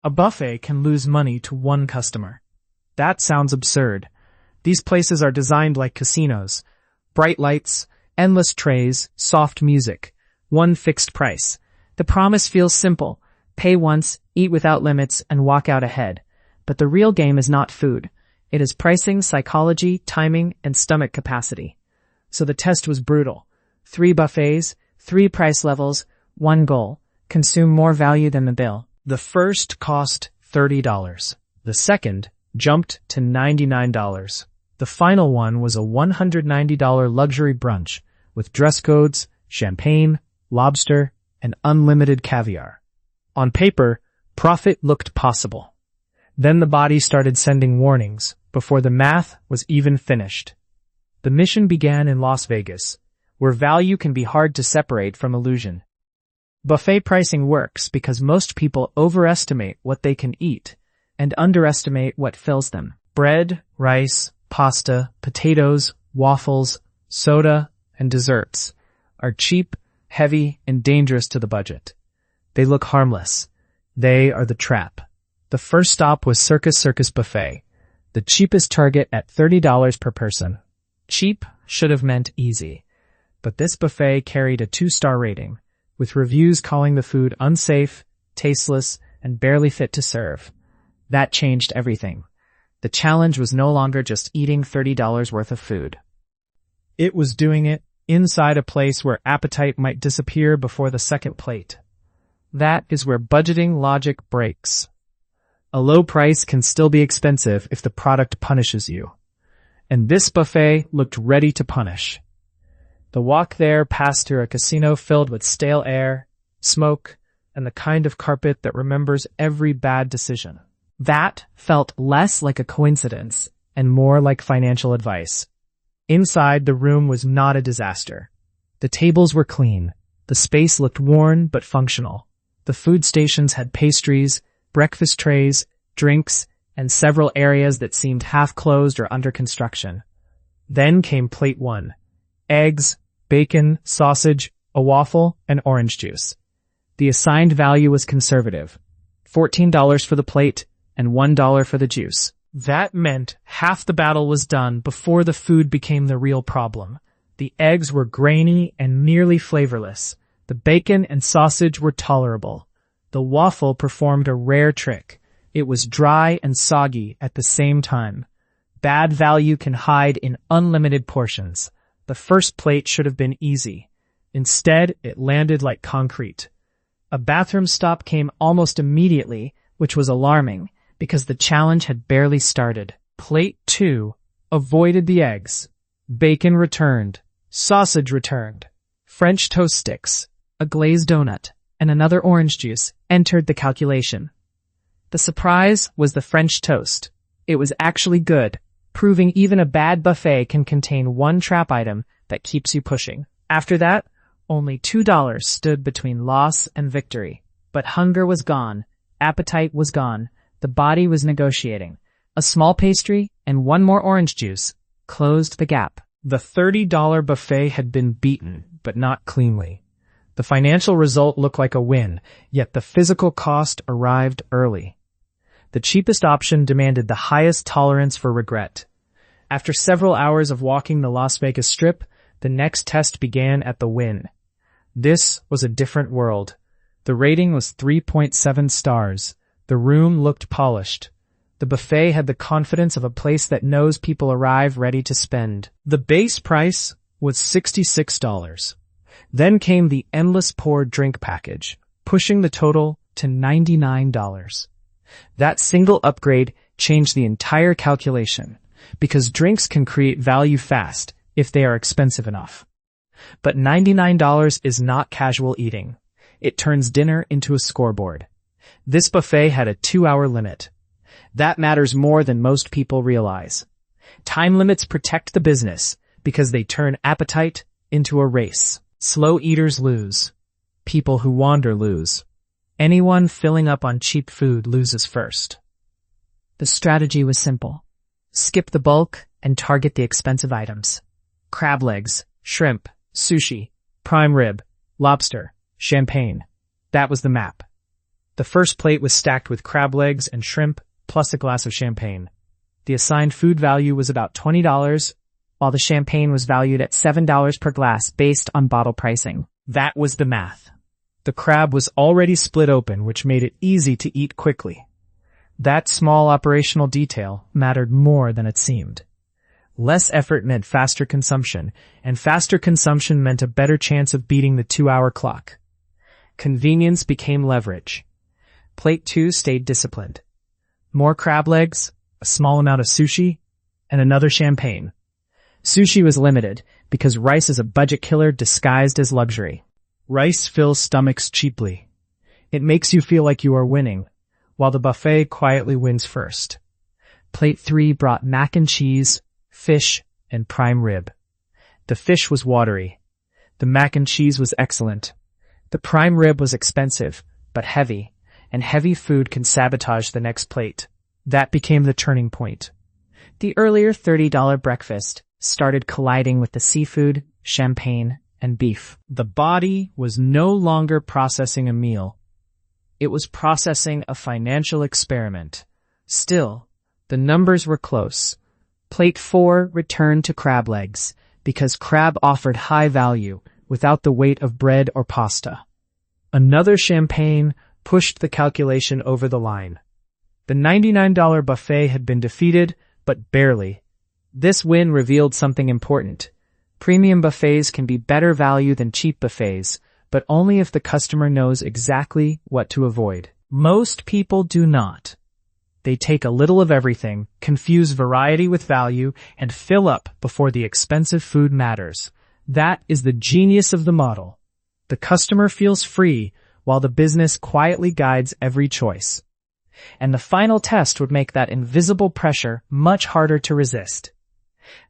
A buffet can lose money to one customer. That sounds absurd. These places are designed like casinos. Bright lights, endless trays, soft music, one fixed price. The promise feels simple. Pay once, eat without limits, and walk out ahead. But the real game is not food. It is pricing, psychology, timing, and stomach capacity. So the test was brutal. 3 buffets, 3 price levels, 1 goal. Consume more value than the bill. The first cost $30. The second jumped to $99. The final one was a $190 luxury brunch with dress codes, champagne, lobster, and unlimited caviar. On paper, profit looked possible. Then the body started sending warnings before the math was even finished. The mission began in Las Vegas, where value can be hard to separate from illusion. Buffet pricing works because most people overestimate what they can eat and underestimate what fills them. Bread, rice, pasta, potatoes, waffles, soda, and desserts are cheap, heavy, and dangerous to the budget. They look harmless. They are the trap. The first stop was Circus Buffet, the cheapest target at $30 per person. Cheap should have meant easy, but this buffet carried a 2-star rating, with reviews calling the food unsafe, tasteless, and barely fit to serve. That changed everything. The challenge was no longer just eating $30 worth of food. It was doing it inside a place where appetite might disappear before the second plate. That is where budgeting logic breaks. A low price can still be expensive if the product punishes you. And this buffet looked ready to punish. The walk there passed through a casino filled with stale air, smoke, and the kind of carpet that remembers every bad decision. That felt less like a coincidence and more like financial advice. Inside, the room was not a disaster. The tables were clean. The space looked worn but functional. The food stations had pastries, breakfast trays, drinks, and several areas that seemed half-closed or under construction. Then came plate 1. Eggs, bacon, sausage, a waffle, and orange juice. The assigned value was conservative. $14 for the plate and $1 for the juice. That meant half the battle was done before the food became the real problem. The eggs were grainy and nearly flavorless. The bacon and sausage were tolerable. The waffle performed a rare trick. It was dry and soggy at the same time. Bad value can hide in unlimited portions. The first plate should have been easy. Instead, it landed like concrete. A bathroom stop came almost immediately, which was alarming, because the challenge had barely started. Plate 2 avoided the eggs. Bacon returned. Sausage returned. French toast sticks, a glazed donut, and another orange juice entered the calculation. The surprise was the French toast. It was actually good, proving even a bad buffet can contain one trap item that keeps you pushing. After that, only $2 stood between loss and victory. But hunger was gone. Appetite was gone. The body was negotiating. A small pastry and one more orange juice closed the gap. The $30 buffet had been beaten, but not cleanly. The financial result looked like a win, yet the physical cost arrived early. The cheapest option demanded the highest tolerance for regret. After several hours of walking the Las Vegas Strip, the next test began at the Wynn. This was a different world. The rating was 3.7 stars. The room looked polished. The buffet had the confidence of a place that knows people arrive ready to spend. The base price was $66. Then came the endless pour drink package, pushing the total to $99. That single upgrade changed the entire calculation, because drinks can create value fast if they are expensive enough. But $99 is not casual eating. It turns dinner into a scoreboard. This buffet had a 2-hour limit. That matters more than most people realize. Time limits protect the business because they turn appetite into a race. Slow eaters lose. People who wander lose. Anyone filling up on cheap food loses first. The strategy was simple. Skip the bulk and target the expensive items. Crab legs, shrimp, sushi, prime rib, lobster, champagne. That was the map. The first plate was stacked with crab legs and shrimp, plus a glass of champagne. The assigned food value was about $20, while the champagne was valued at $7 per glass based on bottle pricing. That was the math. The crab was already split open, which made it easy to eat quickly. That small operational detail mattered more than it seemed. Less effort meant faster consumption, and faster consumption meant a better chance of beating the 2-hour clock. Convenience became leverage. Plate 2 stayed disciplined. More crab legs, a small amount of sushi, and another champagne. Sushi was limited because rice is a budget killer disguised as luxury. Rice fills stomachs cheaply. It makes you feel like you are winning, while the buffet quietly wins first. Plate 3 brought mac and cheese, fish, and prime rib. The fish was watery. The mac and cheese was excellent. The prime rib was expensive, but heavy, and heavy food can sabotage the next plate. That became the turning point. The earlier $30 breakfast started colliding with the seafood, champagne, and beef. The body was no longer processing a meal. It was processing a financial experiment. Still, the numbers were close. Plate 4 returned to crab legs because crab offered high value without the weight of bread or pasta. Another champagne pushed the calculation over the line. The $99 buffet had been defeated, but barely. This win revealed something important. Premium buffets can be better value than cheap buffets, but only if the customer knows exactly what to avoid. Most people do not. They take a little of everything, confuse variety with value, and fill up before the expensive food matters. That is the genius of the model. The customer feels free, while the business quietly guides every choice. And the final test would make that invisible pressure much harder to resist.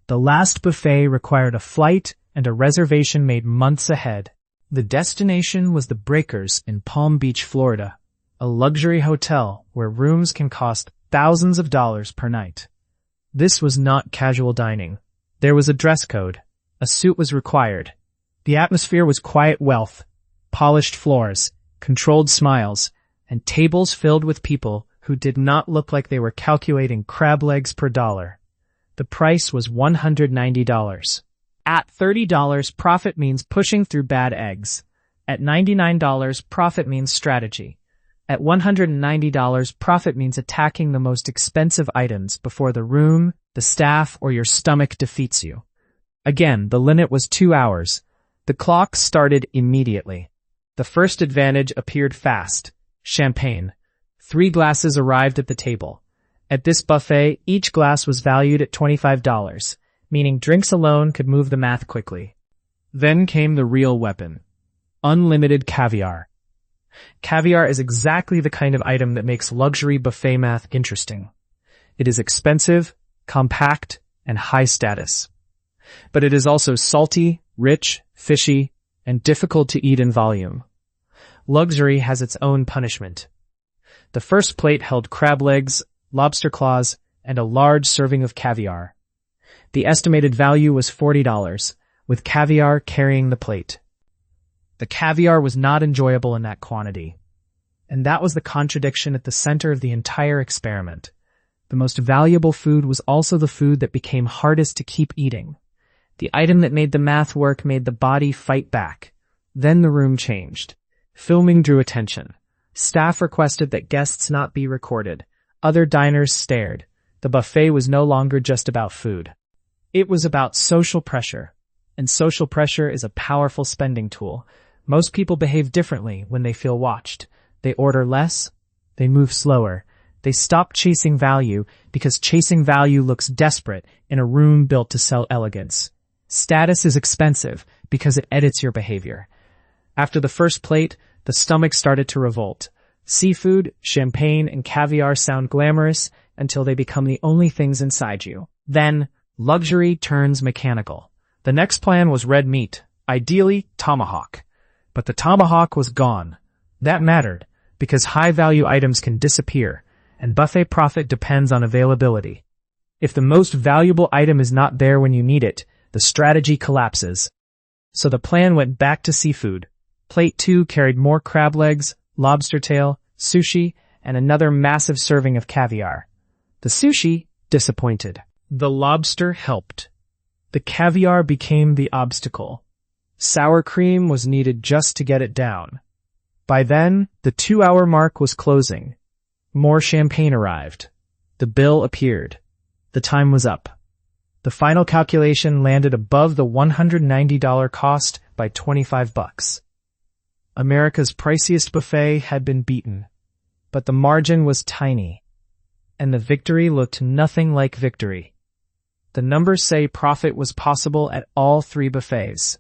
The last buffet required a flight and a reservation made months ahead. The destination was the Breakers in Palm Beach, Florida, a luxury hotel where rooms can cost thousands of dollars per night. This was not casual dining. There was a dress code. A suit was required. The atmosphere was quiet wealth, polished floors, controlled smiles, and tables filled with people who did not look like they were calculating crab legs per dollar. The price was $190. At $30, profit means pushing through bad eggs. At $99, profit means strategy. At $190, profit means attacking the most expensive items before the room, the staff, or your stomach defeats you. Again, the limit was 2 hours. The clock started immediately. The first advantage appeared fast. Champagne. 3 glasses arrived at the table. At this buffet, each glass was valued at $25, meaning drinks alone could move the math quickly. Then came the real weapon. Unlimited caviar. Caviar is exactly the kind of item that makes luxury buffet math interesting. It is expensive, compact, and high status. But it is also salty, rich, fishy, and difficult to eat in volume. Luxury has its own punishment. The first plate held crab legs, lobster claws, and a large serving of caviar. The estimated value was $40, with caviar carrying the plate. The caviar was not enjoyable in that quantity. And that was the contradiction at the center of the entire experiment. The most valuable food was also the food that became hardest to keep eating. The item that made the math work made the body fight back. Then the room changed. Filming drew attention. Staff requested that guests not be recorded. Other diners stared. The buffet was no longer just about food. It was about social pressure. And social pressure is a powerful spending tool. Most people behave differently when they feel watched. They order less. They move slower. They stop chasing value because chasing value looks desperate in a room built to sell elegance. Status is expensive because it edits your behavior. After the first plate, the stomach started to revolt. Seafood, champagne, and caviar sound glamorous until they become the only things inside you. Then, luxury turns mechanical. The next plan was red meat, ideally tomahawk. But the tomahawk was gone. That mattered, because high-value items can disappear, and buffet profit depends on availability. If the most valuable item is not there when you need it, the strategy collapses. So the plan went back to seafood. Plate 2 carried more crab legs, lobster tail, sushi, and another massive serving of caviar. The sushi disappointed. The lobster helped. The caviar became the obstacle. Sour cream was needed just to get it down. By then, the 2-hour mark was closing. More champagne arrived. The bill appeared. The time was up. The final calculation landed above the $190 cost by $25. America's priciest buffet had been beaten, but the margin was tiny, and the victory looked nothing like victory. The numbers say profit was possible at all 3 buffets.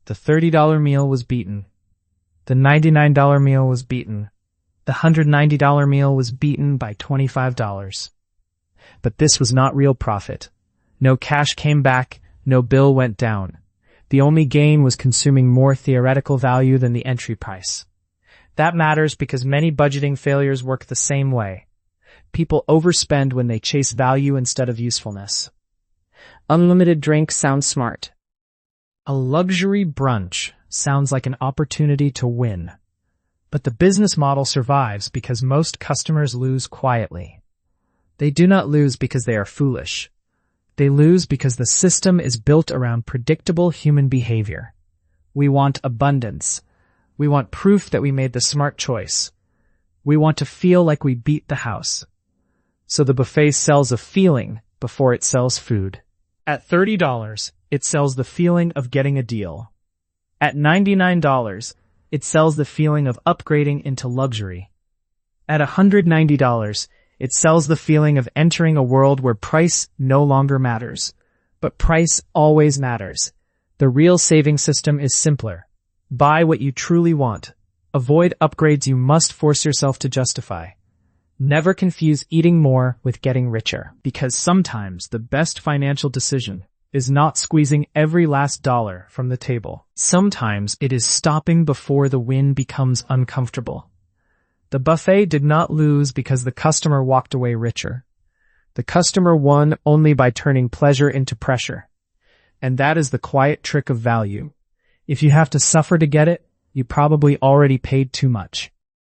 The $30 meal was beaten. The $99 meal was beaten. The $190 meal was beaten by $25. But this was not real profit. No cash came back, no bill went down. The only gain was consuming more theoretical value than the entry price. That matters because many budgeting failures work the same way. People overspend when they chase value instead of usefulness. Unlimited drinks sounds smart. A luxury brunch sounds like an opportunity to win. But the business model survives because most customers lose quietly. They do not lose because they are foolish. They lose because the system is built around predictable human behavior. We want abundance. We want proof that we made the smart choice. We want to feel like we beat the house. So the buffet sells a feeling before it sells food. At $30, it sells the feeling of getting a deal. At $99, it sells the feeling of upgrading into luxury. At $190, it sells the feeling of entering a world where price no longer matters. But price always matters. The real saving system is simpler. Buy what you truly want. Avoid upgrades you must force yourself to justify. Never confuse eating more with getting richer, because sometimes the best financial decision is not squeezing every last dollar from the table. Sometimes it is stopping before the win becomes uncomfortable. The buffet did not lose because the customer walked away richer. The customer won only by turning pleasure into pressure. And that is the quiet trick of value. If you have to suffer to get it, you probably already paid too much.